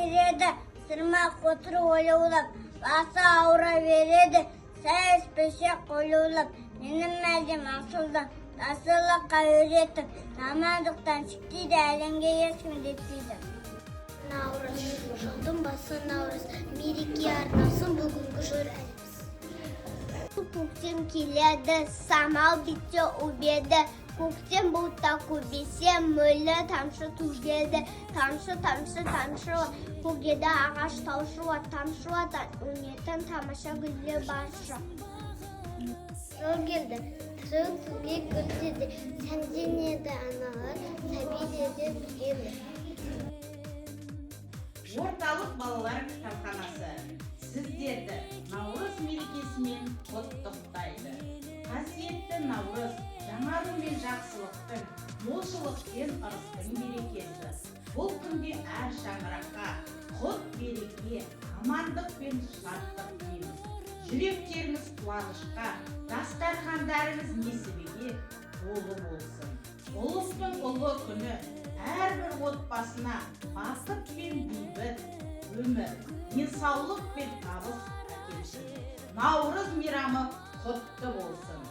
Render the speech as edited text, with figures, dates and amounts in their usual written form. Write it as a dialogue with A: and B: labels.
A: береді, сырмақ отыр ойлаулап, басы ауыра береді, сәйіс пешек қойлаулап, менің мәлдем ақылдан, асылыққа үйретіп, жамандықтан шектейді, әлемге ешкім жетпейді.
B: Наурыз, жылдың басы наурыз, мереке арнасын бүгінгі жөрәліміз. Көктем келеді, самал бітсе убеді, көктем бұлтта көбесе, мөлі тамшы төгеді, тамшы, көгеді ағаш таушыла, тамшылатан, өнетін тамаша гүлі баршы. Жол келді, түзің түзге гүлдеді, сәнденеді аналар, сәби деді түгелді.
C: Орталық балалар кітапханасы сіздерді наурыз мерекесімен құттықтайды. Қасиетті наурыз жаңару мен жақсылықтың, молшылық пен ырыстың мерекесі. Бұл күнде әр шаңыраққа құт береке, амандық пен шаттық тілейміз. Жүректеріңіз қуанышқа, дастархандарыңыз несібеге толы болсын. Ұлыстың ұлы күні әрбір отбасына бақыт пен бейбіт өмір, денсаулық пен табыс әкелсін. Наурыз мейрамы құтты болсын.